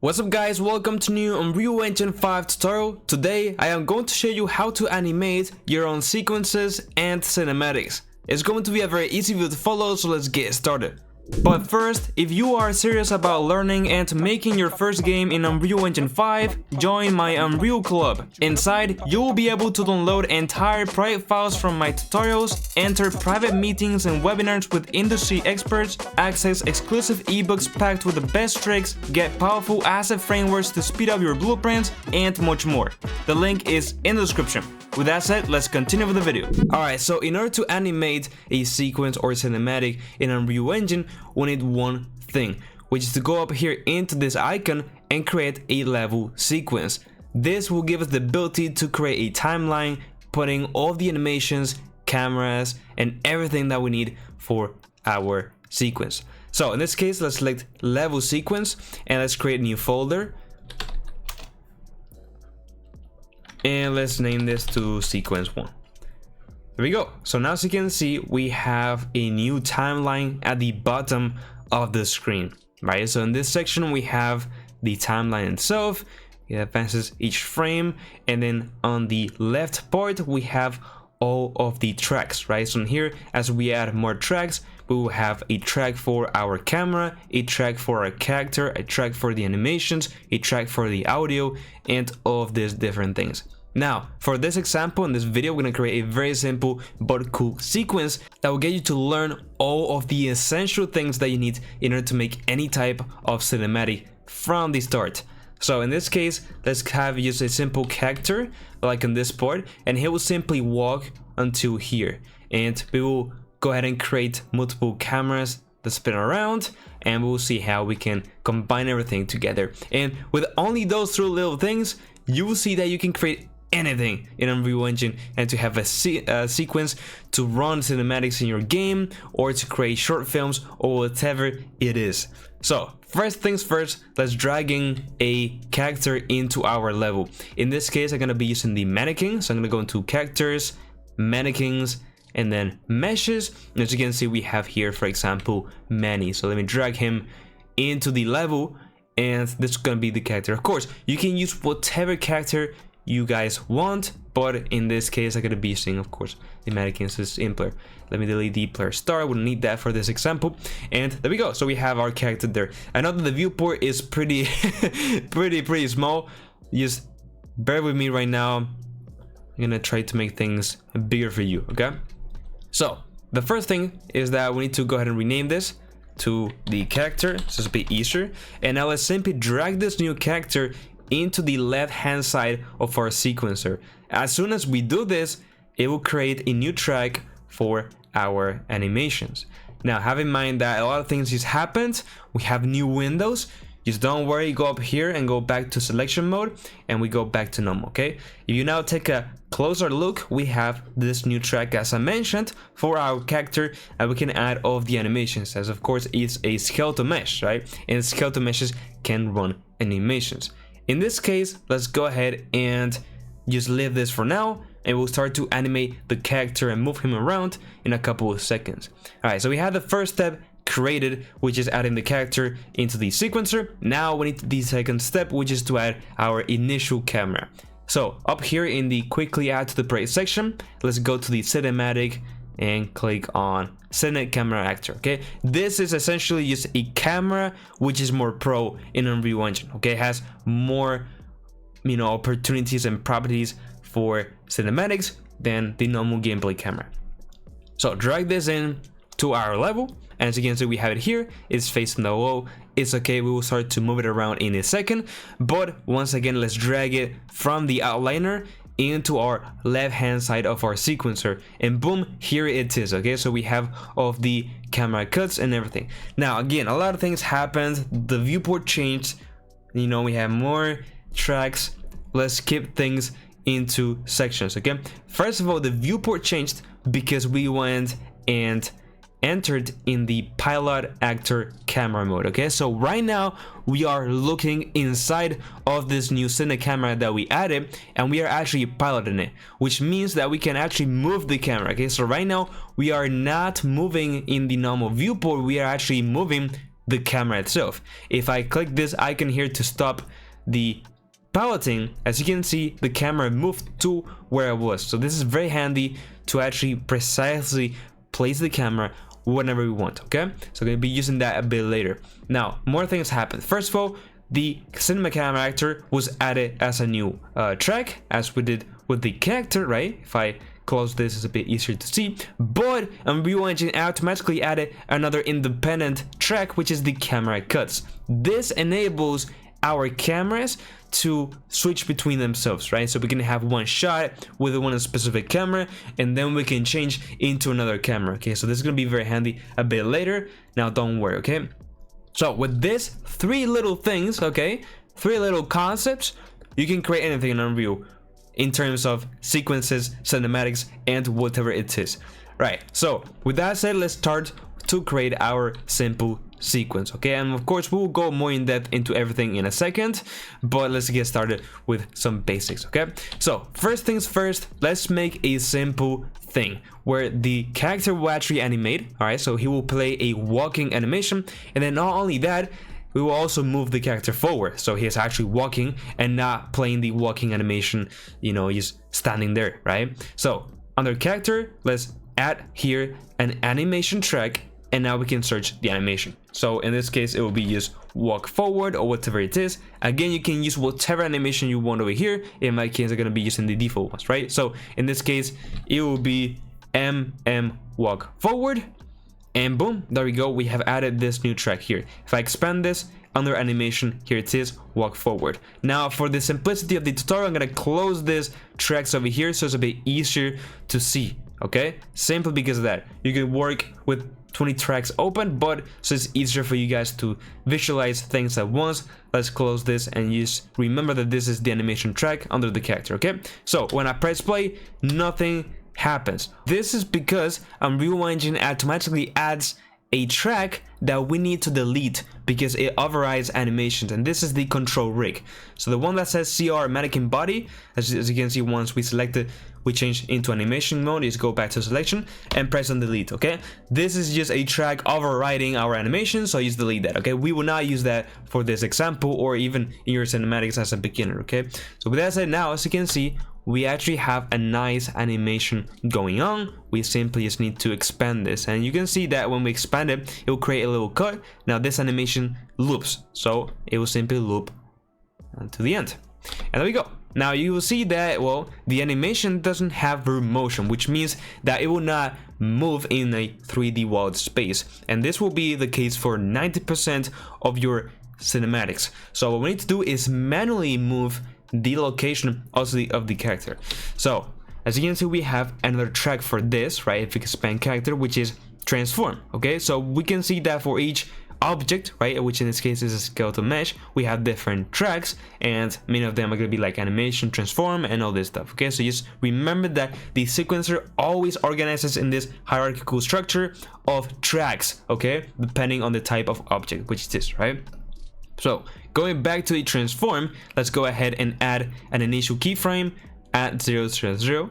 What's up guys, welcome to new Unreal Engine 5 tutorial. Today I am going to show you how to animate your own sequences and cinematics. It's going to be a very easy video to follow, so let's get started. But first, if you are serious about learning and making your first game in Unreal Engine 5, join my Unreal Club. Inside, you will be able to download entire private files from my tutorials, enter private meetings and webinars with industry experts, access exclusive ebooks packed with the best tricks, get powerful asset frameworks to speed up your blueprints, and much more. The link is in the description. With that said, let's continue with the video. Alright, so in order to animate a sequence or cinematic in Unreal Engine, we need one thing, which is to go up here into this icon and create a level sequence. This will give us the ability to create a timeline, putting all the animations, cameras, and everything that we need for our sequence. So in this case, let's select level sequence and let's create a new folder. And let's name this to sequence 1. There we go. So now as you can see, we have a new timeline at the bottom of the screen, right? So in this section, we have the timeline itself. It advances each frame. And then on the left part, we have all of the tracks, right? So in here, as we add more tracks, we will have a track for our camera, a track for our character, a track for the animations, a track for the audio, and all of these different things. Now, for this example, in this video, we're gonna create a very simple but cool sequence that will get you to learn all of the essential things that you need in order to make any type of cinematic from the start. So in this case, let's have just a simple character like on this part, and he will simply walk until here, and we will go ahead and create multiple cameras that spin around, and we'll see how we can combine everything together. And with only those three little things, you will see that you can create anything in Unreal Engine, and to have a sequence to run cinematics in your game, or to create short films, or whatever it is. So first things first, let's drag in a character into our level. In this case, I'm gonna be using the mannequin, so I'm gonna go into characters, mannequins, and then meshes. And as you can see, we have here, for example, Manny. So let me drag him into the level, and this is gonna be the character. Of course, you can use whatever character you guys want, but in this case, I'm gonna be using, of course, the mannequins is simpler. Let me delete the player star. We don't need that for this example. And there we go. So we have our character there. I know that the viewport is pretty, pretty small. Just bear with me right now. I'm gonna try to make things bigger for you, okay? So the first thing is that we need to go ahead and rename this to the character, so it's a bit easier. And now let's simply drag this new character into the left hand side of our sequencer. As soon as we do this, it will create a new track for our animations. Now have in mind that a lot of things just happened. We have new windows. Just don't worry, go up here and go back to selection mode, and we go back to normal, okay? If you now take a closer look, we have this new track, as I mentioned, for our character, and we can add all of the animations, as of course it's a skeleton mesh, right? And skeleton meshes can run animations. In this case, let's go ahead and just leave this for now, and we'll start to animate the character and move him around in a couple of seconds. All right, so we have the first step created, which is adding the character into the sequencer. Now we need the second step, which is to add our initial camera. So up here in the quickly add to the project section, let's go to the cinematic and click on Cinematic Camera Actor, okay? This is essentially just a camera which is more pro in Unreal Engine, okay? It has more, opportunities and properties for cinematics than the normal gameplay camera. So drag this in to our level. As you can see, we have it here. It's facing the wall. It's okay. We will start to move it around in a second. But once again, let's drag it from the outliner into our left hand side of our sequencer, and boom, here it is. Okay, so we have all of the camera cuts and everything. Now again, a lot of things happened. The viewport changed. We have more tracks. Let's skip things into sections. Okay, first of all, the viewport changed because we went and entered in the pilot actor camera mode. Okay, so right now we are looking inside of this new cine camera that we added, and we are actually piloting it, which means that we can actually move the camera. Okay, so right now we are not moving in the normal viewport, we are actually moving the camera itself. If I click this icon here to stop the piloting, as you can see, the camera moved to where it was. So this is very handy to actually precisely place the camera whenever we want. Okay, so I'm gonna be using that a bit later. Now, more things happen. First of all, the cinema camera actor was added as a new track, as we did with the character, right? If I close this, it's a bit easier to see. But Unreal Engine automatically added another independent track, which is the camera cuts. This enables our cameras to switch between themselves, right? So we can have one shot with one specific camera, and then we can change into another camera. Okay, so this is gonna be very handy a bit later. Now don't worry, okay? So with this three little things, okay, three little concepts, you can create anything in Unreal in terms of sequences, cinematics, and whatever it is. Right, so with that said, let's start to create our simple sequence. Okay, and of course we'll go more in depth into everything in a second, but let's get started with some basics. Okay, so first things first, let's make a simple thing where the character will actually animate. All right, so he will play a walking animation, and then not only that, we will also move the character forward, so he is actually walking and not playing the walking animation, you know, just standing there, right? So under character, let's add here an animation track, and now we can search the animation. So in this case, it will be just walk forward or whatever it is. Again, you can use whatever animation you want over here. In my case, I'm gonna be using the default ones, right? So in this case, it will be walk forward, and boom, there we go. We have added this new track here. If I expand this under animation, here it is, walk forward. Now for the simplicity of the tutorial, I'm gonna close this tracks over here so it's a bit easier to see. Okay, simply because of that, you can work with 20 tracks open, but so it's easier for you guys to visualize things at once. Let's close this and just remember that this is the animation track under the character. Okay, so when I press play, nothing happens. This is because Unreal Engine automatically adds a track that we need to delete because it overrides animations, and this is the control rig. So the one that says CR mannequin body, as you can see, once we select it, we change into animation mode. Just go back to selection and press on delete. Okay, this is just a track overriding our animation, so just delete that. Okay, we will not use that for this example or even in your cinematics as a beginner. Okay, so with that said, now as you can see, we actually have a nice animation going on. We simply just need to expand this, and you can see that when we expand it, it will create a little cut. Now this animation loops, so it will simply loop to the end, and there we go. Now you will see that, well, the animation doesn't have verb motion, which means that it will not move in a 3D walled space, and this will be the case for 90% of your cinematics. So what we need to do is manually move the location also of the character. So as you can see, we have another track for this, right? If we expand character, which is transform. Okay, so we can see that for each object, right, which in this case is a skeletal mesh, we have different tracks, and many of them are going to be like animation, transform, and all this stuff. Okay, so just remember that the sequencer always organizes in this hierarchical structure of tracks, okay, depending on the type of object, which is this, right? So going back to the transform, let's go ahead and add an initial keyframe at 000,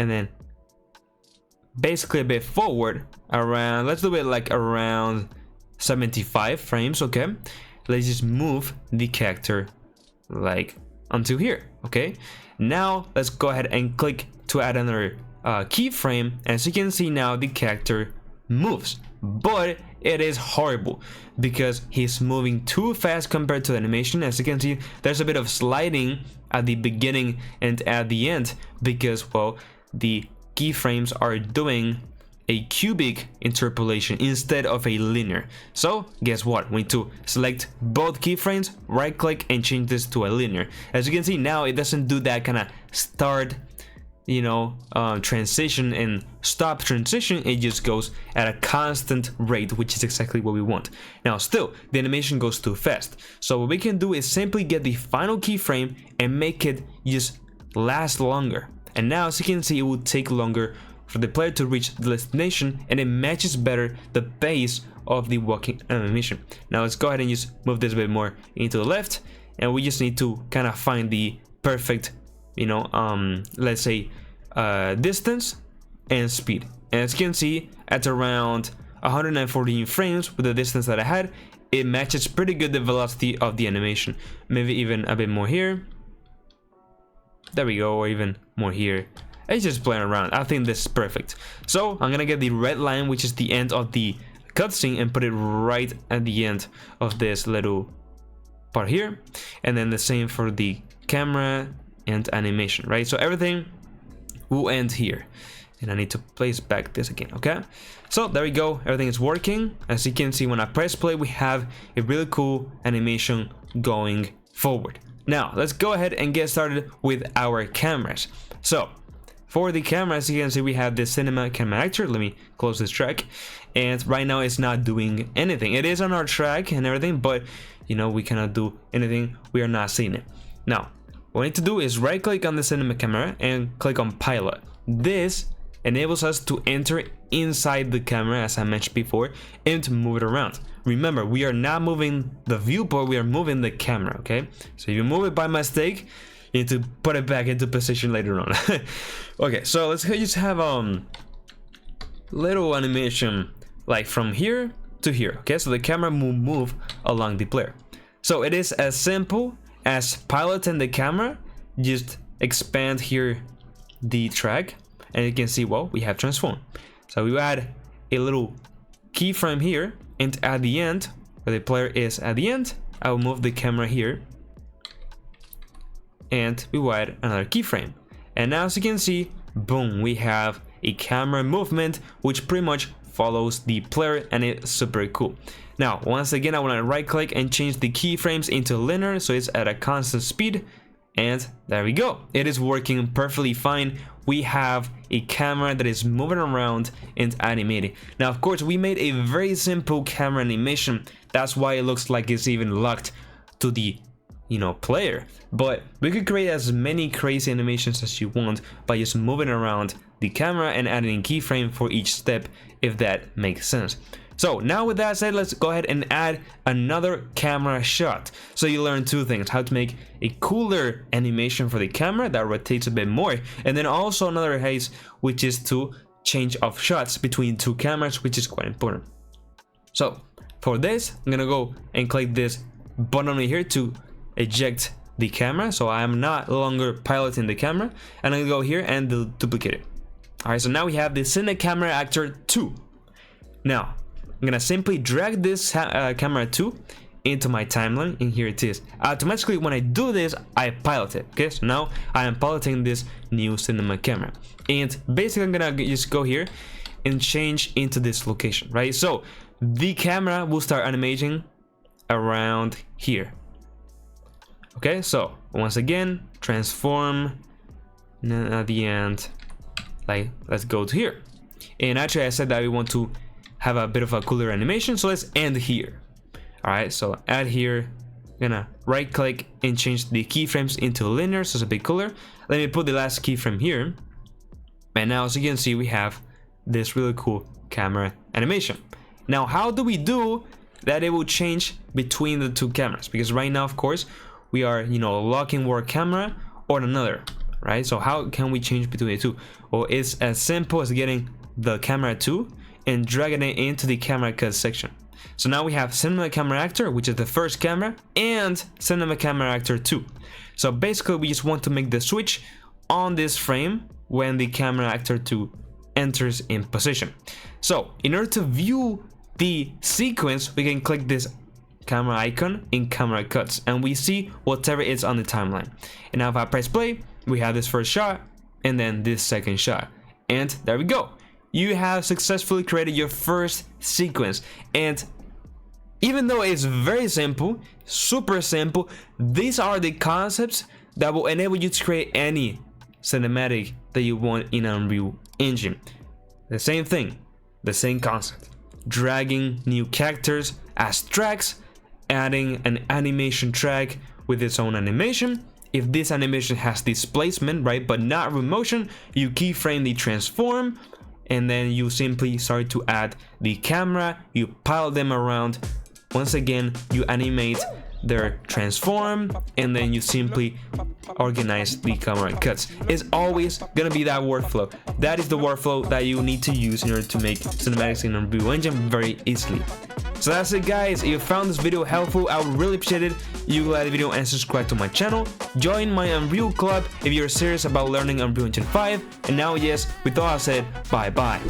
and then basically a bit forward around, let's do it like around 75 frames. Okay, let's just move the character like until here. Okay, now let's go ahead and click to add another keyframe. As you can see, now the character moves, but it is horrible because he's moving too fast compared to the animation. As you can see, there's a bit of sliding at the beginning and at the end because, well, the keyframes are doing a cubic interpolation instead of a linear. So guess what, we need to select both keyframes, right click, and change this to a linear. As you can see, now it doesn't do that kind of start, you know, transition and stop transition. It just goes at a constant rate, which is exactly what we want. Now still, the animation goes too fast, so what we can do is simply get the final keyframe and make it just last longer. And now as you can see, it will take longer for the player to reach the destination, and it matches better the pace of the walking animation. Now let's go ahead and just move this a bit more into the left, and we just need to kind of find the perfect, you know, let's say distance and speed. And as you can see, at around 114 frames with the distance that I had, it matches pretty good the velocity of the animation. Maybe even a bit more here. There we go, or even more here. It's just playing around. I think this is perfect. So I'm gonna get the red line, which is the end of the cutscene, and put it right at the end of this little part here. And then the same for the camera and animation, right? So everything will end here. And I need to place back this again, okay? So there we go, everything is working. As you can see, when I press play, we have a really cool animation going forward. Now, let's go ahead and get started with our cameras. So, for the camera, as you can see, we have the cinema camera actor. Let me close this track. And right now it's not doing anything. It is on our track and everything, but you know, we cannot do anything. We are not seeing it. Now, what we need to do is right click on the cinema camera and click on pilot. This enables us to enter inside the camera, as I mentioned before, and to move it around. Remember, we are not moving the viewport, we are moving the camera, okay? So if you move it by mistake, you need to put it back into position later on. Okay, so let's just have little animation like from here to here, okay? So the camera will move along the player. So it is as simple as piloting the camera. Just expand here the track, and you can see, well, we have transformed. So we add a little keyframe here, and at the end, where the player is at the end, I will move the camera here, and we will add another keyframe. And now, as you can see, boom, we have a camera movement which pretty much follows the player, and it's super cool. Now, once again, I want to right click and change the keyframes into linear, so it's at a constant speed. And there we go, it is working perfectly fine. We have a camera that is moving around and animating. Now, of course, we made a very simple camera animation. That's why it looks like it's even locked to the, you know, player. But we could create as many crazy animations as you want by just moving around the camera and adding a keyframe for each step, if that makes sense. So now with that said, let's go ahead and add another camera shot. So you learn two things: how to make a cooler animation for the camera that rotates a bit more, and then also another haze, which is to change of shots between two cameras, which is quite important. So for this, I'm gonna go and click this button right here to eject the camera. So I am not longer piloting the camera, and I'm gonna go here and duplicate it. All right, so now we have the Cine Camera Actor 2. Now, I'm gonna simply drag this camera 2 into my timeline, and here it is. Automatically, when I do this, I pilot it. Okay, so now I am piloting this new cinema camera, and basically I'm gonna just go here and change into this location, right? So the camera will start animating around here. Okay, so once again, transform, and then at the end, like, let's go to here. And actually, I said that we want to have a bit of a cooler animation, so let's end here. All right, so add here, gonna right click and change the keyframes into linear, so it's a bit cooler. Let me put the last keyframe here, and now as you can see, we have this really cool camera animation. Now, how do we do that it will change between the two cameras? Because right now, of course, we are, you know, locking one camera or another, right? So how can we change between the two? Well, it's as simple as getting the camera 2 and dragging it into the camera cut section. So now we have Cinema Camera Actor, which is the first camera, and Cinema Camera Actor 2. So basically, we just want to make the switch on this frame when the Camera Actor 2 enters in position. So in order to view the sequence, we can click this camera icon in camera cuts, and we see whatever is on the timeline. And now if I press play, we have this first shot and then this second shot, and there we go. You have successfully created your first sequence. And even though it's very simple, super simple, these are the concepts that will enable you to create any cinematic that you want in Unreal Engine. The same thing, the same concept. Dragging new characters as tracks, adding an animation track with its own animation. If this animation has displacement, right, but not root motion, you keyframe the transform, and then you simply start to add the camera, you pile them around. Once again, you animate they're transformed, and then you simply organize the camera cuts. It's always gonna be that workflow. That is the workflow that you need to use in order to make cinematics in Unreal Engine very easily. So that's it, guys. If you found this video helpful, I would really appreciate it. You like the video and subscribe to my channel. Join my Unreal Club if you're serious about learning Unreal Engine 5. And now, yes, with all I said, bye bye.